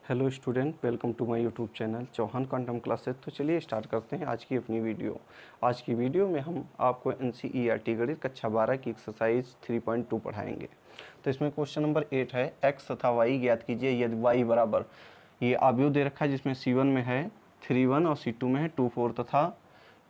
Hello student, welcome to my YouTube channel Chauhan Quantum Classes. तो चलिए start करते हैं आज की अपनी वीडियो। आज की वीडियो में हम आपको NCERT गणित कक्षा 12 की एक्सरसाइज 3.2 पढ़ाएंगे। तो इसमें क्वेश्चन नंबर 8 है, x तथा y ज्ञात कीजिए यदि y बराबर, ये आव्यूह दे रखा है जिसमें C1 में है 3 1 और C2 में है 2 4 तथा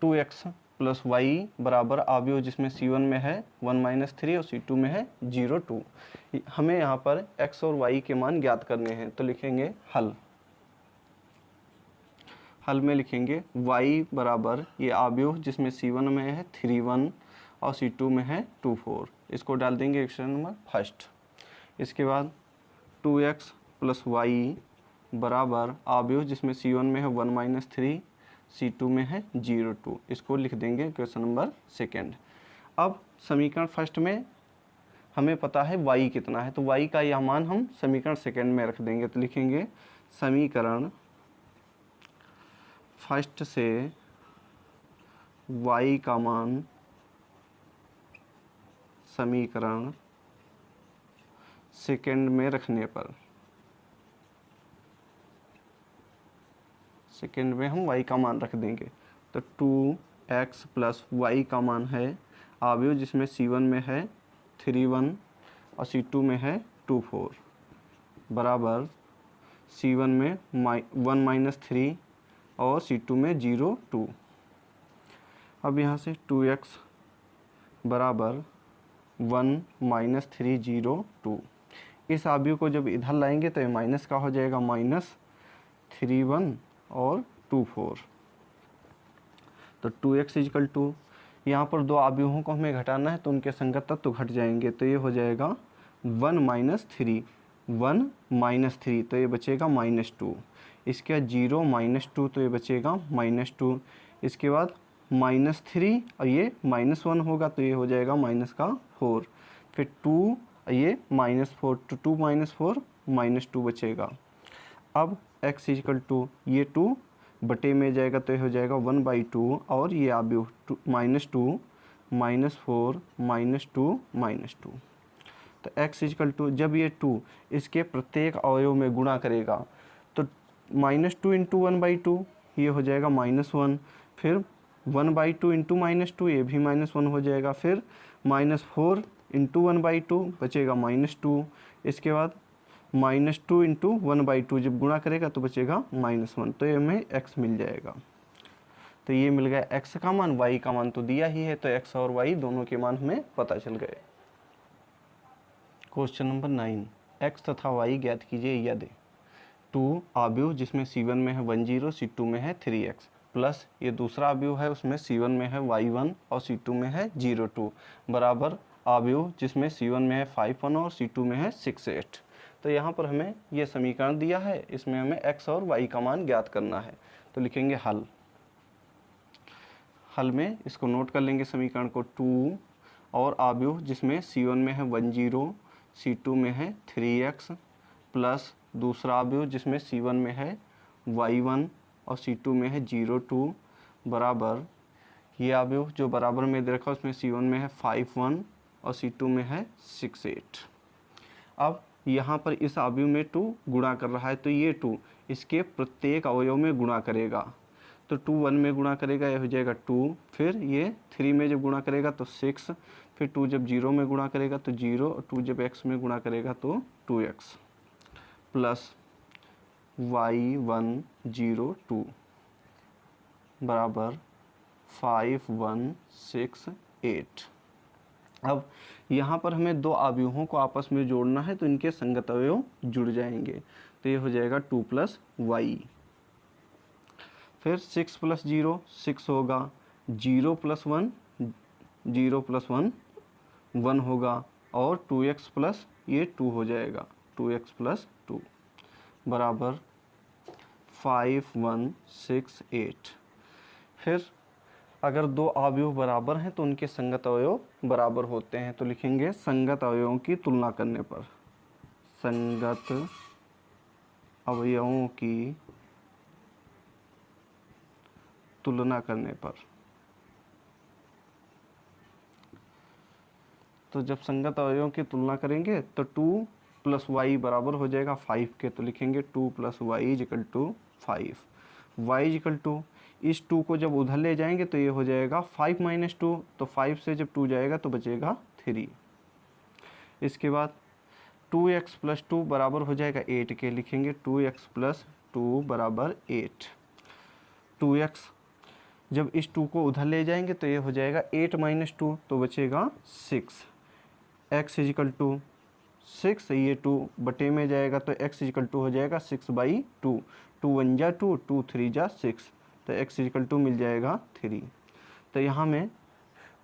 2x प्लस वाई बराबर आव्यूह जिसमें C1 में है 1 - 3 और C2 में है 0 2। हमें यहाँ पर x और y के मान ज्ञात करने हैं, तो लिखेंगे हल में लिखेंगे y बराबर ये आव्यूह जिसमें C1 में है 3 1 और C2 में है 2 4। इसको डाल देंगे इक्वेशन नंबर फर्स्ट। इसके बाद 2x प्लस वाई बराबर आव्यूह जिसमें C1 में है 1 - 3, C2 में है 0 2। इसको लिख देंगे क्वेश्चन नंबर सेकेंड। अब समीकरण फर्स्ट में हमें पता है y कितना है, तो y का यह मान हम समीकरण सेकेंड में रख देंगे। तो लिखेंगे समीकरण फर्स्ट से y का मान समीकरण सेकेंड में रखने पर, सेकेंड में हम y का मान रख देंगे। तो 2x प्लस वाई का मान है आव्यूह जिसमें C1 में है 3 1 और C2 में है 2 4 बराबर C1 में 1 - 3 और C2 में 0 2। अब यहाँ से 2x बराबर 1 - 3 0 2। इस आव्यूह को जब इधर लाएंगे तो ये माइनस का हो जाएगा, -3 1 और 2 4। तो 2x इजकल टू, यहाँ पर दो आव्यूहों को हमें घटाना है तो उनके संगत तत्व घट जाएंगे, तो ये हो जाएगा 1 - 3 1 - 3, तो ये बचेगा -2। इसके बाद 0 - 2, तो ये बचेगा -2। इसके बाद -3 और ये -1 होगा तो ये हो जाएगा -4। फिर 2 ये -4, तो 2 - 4 -2 बचेगा। अब x इजकल टू ये 2 बटे में जाएगा तो ये हो जाएगा 1/2 और ये आव्यूह -2 -4 -2 -2। तो x इजकल टू जब ये 2 इसके प्रत्येक अवयव में गुणा करेगा तो -2 इंटू 1/2 ये हो जाएगा -1। फिर 1/2 इंटू -2 ये भी -1 हो जाएगा। फिर -4 इंटू 1/2 बचेगा -2। इसके बाद -2 इंटू 1/2 जब गुणा करेगा तो बचेगा -1, तो ये हमें x मिल जाएगा। तो ये मिल गया x का मान, y का मान तो दिया ही है, तो x और y दोनों के मान हमें पता चल गए। क्वेश्चन नंबर 9, x तथा y ज्ञात कीजिए यदि 2 आव्यूह जिसमें C1 में है 1 0, C2 में है 3x प्लस ये दूसरा आव्यूह है उसमें C1 में है y1 और C2 में है 0 2 बराबर आव्यूह जिसमें C1 में है 5 1 और C2 में है 6 8। तो यहाँ पर हमें ये समीकरण दिया है, इसमें हमें x और y का मान ज्ञात करना है। तो लिखेंगे हल में इसको नोट कर लेंगे समीकरण को। 2 और आव्यूह जिसमें C1 में है 1 0, C2 में है 3x प्लस दूसरा आव्यूह जिसमें C1 में है y1 और C2 में है 0 2 बराबर ये आव्यूह जो बराबर में दे रखा है उसमें C1 में है 5 1 और C2 में है 6 8। अब यहाँ पर इस आव्यूह में 2 गुणा कर रहा है तो ये 2 इसके प्रत्येक अवयव में गुणा करेगा। तो 2 1 में गुणा करेगा ये हो जाएगा 2, फिर ये 3 में जब गुणा करेगा तो 6, फिर 2 जब 0 में गुणा करेगा तो 0 और 2 जब x में गुणा करेगा तो 2x प्लस y1 0 2 बराबर 5 1 6 8। अब यहाँ पर हमें दो आव्यूहों को आपस में जोड़ना है तो इनके संगत अवयव जुड़ जाएंगे, तो ये हो जाएगा 2 + y। फिर 6 + 0 6 होगा, 0 + 1 0 + 1 1 होगा और 2x प्लस ये 2 हो जाएगा, 2x + 2 बराबर 5 1 6 8। फिर अगर दो अवयव बराबर हैं तो उनके संगत अवयव बराबर होते हैं, तो लिखेंगे संगत अवयवों की तुलना करने पर, संगत अवयवों की तुलना करने पर। तो जब संगत अवयवों की तुलना करेंगे तो 2 प्लस वाई बराबर हो जाएगा 5 के, तो लिखेंगे 2 + y = 5। y = इस 2 को जब उधर ले जाएंगे तो ये हो जाएगा 5 - 2, तो 5 से जब 2 जाएगा तो बचेगा 3। इसके बाद 2x + 2 बराबर हो जाएगा 8 के, लिखेंगे 2x + 2 = 8। 2x जब इस 2 को उधर ले जाएंगे तो ये हो जाएगा 8 - 2, तो बचेगा 6। x = 6, ये 2 बटे में जाएगा तो x = हो जाएगा 6/2। 2 × 1 = 2, 2 × 3 = 6, तो x = मिल जाएगा 3। तो यहाँ में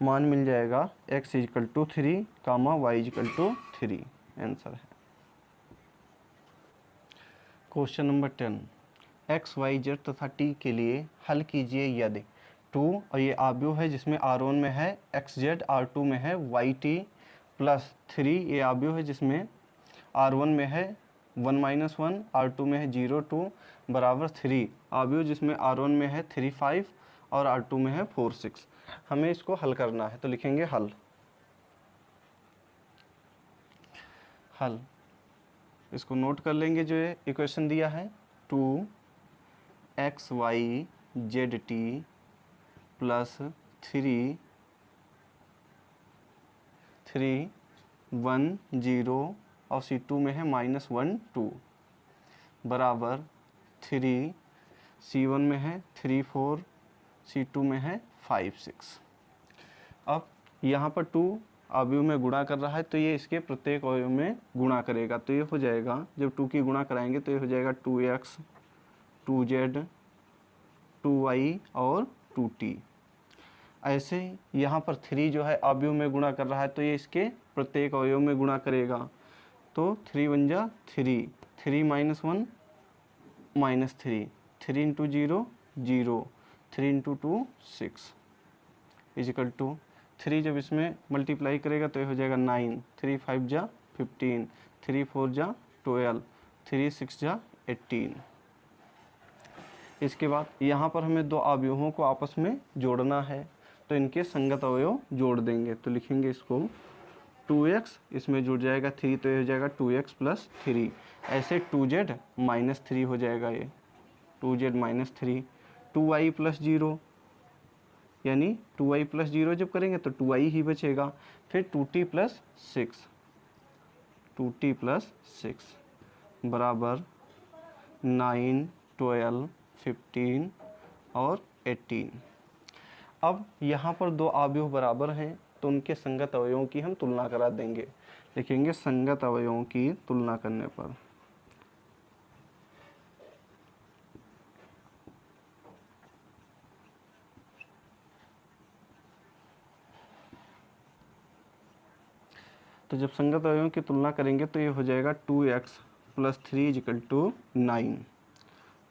मान मिल जाएगा x = 3, y = 3, आंसर है। Question number 10, x, y, z तथा t के लिए हल कीजिए यदि 2 और ये आव्यूह है जिसमें r1 में है xz, r2 में है yt, प्लस 3 ये आव्यूह है जिसमें r1 में है 1 - 1, r2 में है 0 2 बराबर 3, आव्यूह जिसमें r1 में है 3 5 और r2 में है 4 6। हमें इसको हल करना है, तो लिखेंगे हल। इसको नोट कर लेंगे, जो ये इक्वेशन दिया है 2x y z t plus 3 1 0 और C2 में है -1 2 बराबर 3 C1 में है 3 4, C2 में है 5 6। अब यहाँ पर 2 अवयव में गुणा कर रहा है तो ये इसके प्रत्येक अवयव में गुणा करेगा, तो ये हो जाएगा, जब 2 की गुणा कराएंगे तो ये हो जाएगा 2x 2z 2y और 2t। ऐसे यहाँ पर 3 जो है अवयव में गुणा कर रहा है तो ये इसके प्रत्येक अवयव में गुणा करेगा, तो 3 × 1 = 3, 3 - 1 -3, 3 × 0 0, 3 × 2 6 = 3 जब इसमें मल्टीप्लाई करेगा तो ये हो जाएगा 9, 3 5 = 15, 3 4 = 12, 3 6 = 18। इसके बाद यहाँ पर हमें दो अवयवों को आपस में जोड़ना है, तो इनके संगत अवयव जोड़ देंगे, तो लिखेंगे इसको 2x, इसमें जुड़ जाएगा 3, तो ये हो जाएगा 2x + 3। ऐसे 2z - 3 हो जाएगा, ये 2z - 3, 2y + 0, यानी 2y + 0 जब करेंगे तो 2y ही बचेगा। फिर 2t + 6, 2t + 6 बराबर 9 12 15 और 18। अब यहाँ पर दो अवयव बराबर हैं तो उनके संगत अवयवों की हम तुलना करा देंगे, लिखेंगे संगत अवयवों की तुलना करने पर तो जब संगत अवयवों की तुलना करेंगे तो ये हो जाएगा 2x + 3 = 9,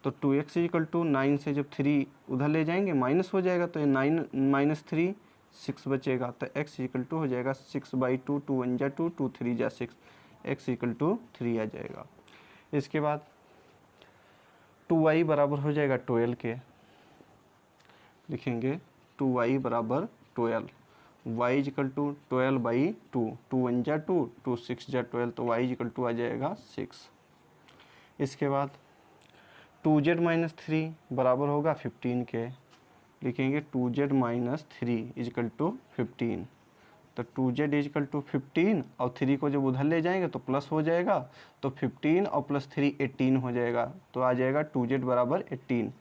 तो 2x = 9 से जब 3 उधर ले जाएंगे माइनस हो जाएगा, तो ये 9 - 3 6 बचेगा, तो x = हो जाएगा 6/2, 2 × 1 = 2, 2 × 3 = 6, x = 3 आ जाएगा। इसके बाद 2y बराबर हो जाएगा 12 के, लिखेंगे 2y = 12, y = 12/2, 2 × 1 = 2, 2 × 6 = 12, तो y = आ जाएगा 6। इसके बाद 2z - 3 बराबर होगा 15 के, लिखेंगे 2z - 3 = 15, तो 2z = 15 और 3 को जब उधर ले जाएंगे तो प्लस हो जाएगा, तो 15 और +3 18 हो जाएगा, तो आ जाएगा 2z = 18,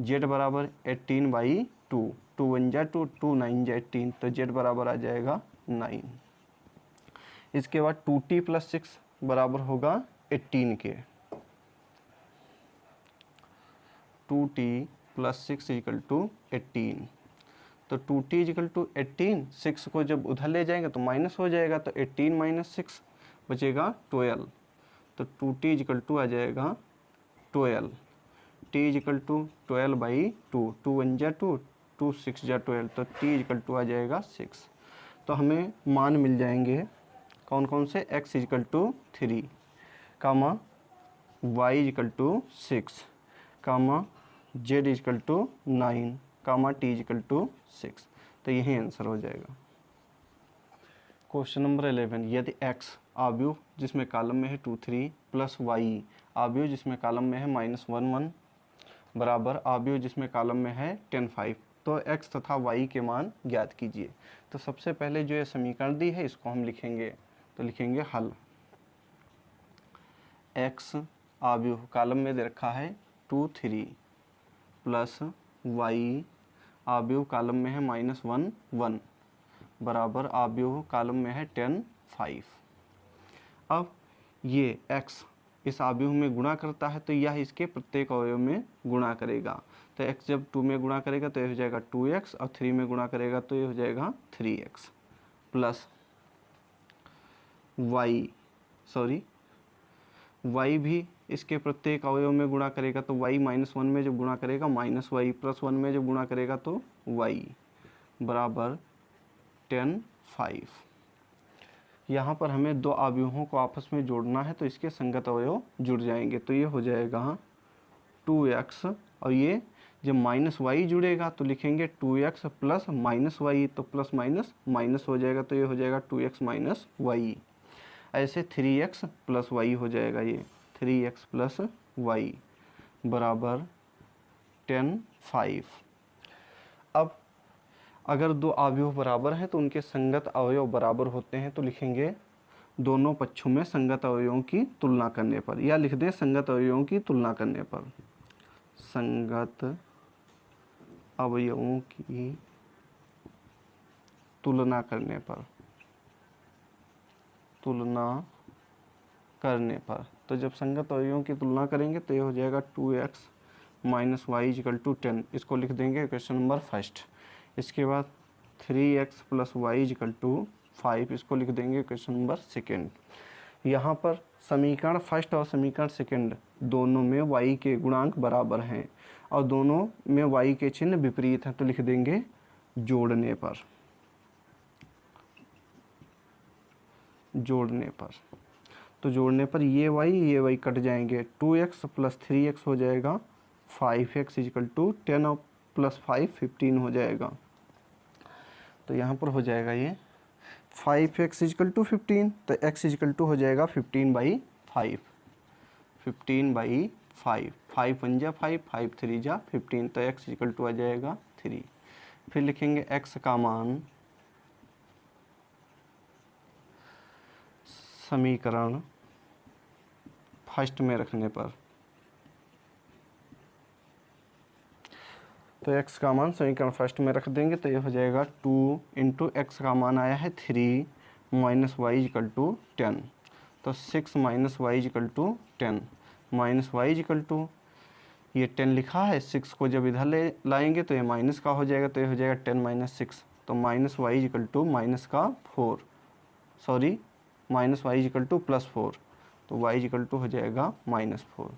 z = 18/2, 2 × 1 = 2, 2 × 9 = 18, तो z बराबर आ जाएगा 9। इसके बाद 2t + 6 बराबर होगा 18 के, 2t + 6 = 18, तो 2t = 18, 6 को जब उधर ले जाएंगे तो माइनस हो जाएगा, तो 18 - 6 बचेगा 12, तो 2t = आ जाएगा 12, t = 12/2, 2 × 1 = 2, 2 × 6 = 12, तो t = आ जाएगा 6। तो हमें मान मिल जाएंगे कौन कौन से, x = 3, y = 6, z = 9, t = 6, तो यही आंसर हो जाएगा। क्वेश्चन नंबर 11, यदि x आव्यूह जिसमें कॉलम में है 2 3 प्लस y आव्यूह जिसमें कॉलम में है -1 1 बराबर आव्यूह जिसमें कॉलम में है 10 5, तो x तथा y के मान ज्ञात कीजिए। तो सबसे पहले जो ये समीकरण दी है इसको हम लिखेंगे, तो लिखेंगे हल। x आव्यूह कॉलम में दे रखा है 2 3 प्लस y आव्यूह कॉलम में है -1 1 बराबर आव्यूह कॉलम में है 10 5। अब ये x इस आव्यूह में गुणा करता है तो यह इसके प्रत्येक अवयव में गुणा करेगा। तो x जब 2 में गुणा करेगा तो ये हो जाएगा 2x और 3 में गुणा करेगा तो ये हो जाएगा 3x प्लस y भी इसके प्रत्येक अवयव में गुणा करेगा तो y -1 में जब गुणा करेगा -y प्लस 1 में जब गुणा करेगा तो y बराबर 10 5। यहाँ पर हमें दो अवयवों को आपस में जोड़ना है तो इसके संगत अवयव जुड़ जाएंगे, तो ये हो जाएगा 2x और ये जब -y जुड़ेगा तो लिखेंगे 2x प्लस -y, तो प्लस माइनस माइनस हो जाएगा तो ये हो जाएगा 2x माइनस y। ऐसे 3x प्लस y हो जाएगा, ये 3x प्लस y बराबर 10 5। अब अगर दो अवयव बराबर हैं तो उनके संगत अवयव बराबर होते हैं, तो लिखेंगे दोनों पक्षों में संगत अवयवों की तुलना करने पर, या लिख दें संगत अवयवों की तुलना करने पर। संगत अवयवों की तुलना करने पर, तो जब संगत अवयवों की तुलना करेंगे तो ये हो जाएगा 2x minus y equal to 10, इसको लिख देंगे क्वेश्चन नंबर फर्स्ट। इसके बाद 3x plus Y equal to 5, इसको लिख देंगे क्वेश्चन नंबर सेकेंड। यहाँ पर समीकरण फर्स्ट और समीकरण सेकेंड दोनों में y के गुणांक बराबर हैं और दोनों में y के चिन्ह विपरीत हैं, तो लिख देंगे जोड़ने पर। तो जोड़ने पर ये y कट जाएंगे, 2x प्लस 3x हो जाएगा 5x इक्वल टू 10 और प्लस 5 15 हो जाएगा। तो यहाँ पर हो जाएगा ये 5x इक्वल टू 15, तो x इक्वल टू हो जाएगा 15/5, 15/5, 5 1 जा 5, 5 3 जा 15, तो x इक्वल टू आ जाएगा 3। फिर लिखेंगे x का मान समीकरण फर्स्ट में रखने पर, तो x का मान समीकरण फर्स्ट में रख देंगे तो ये हो जाएगा 2 इंटू एक्स का मान आया है 3 माइनस वाई इक्वल टू 10, तो 6 minus y equal to 10 minus y equal to ये 10 लिखा है, 6 को जब इधर ले लाएंगे तो ये माइनस का हो जाएगा, तो ये हो जाएगा 10 माइनस 6, तो minus y equal to minus का 4, sorry minus y equal to plus 4, तो वाई इक्वल टू हो जाएगा -4।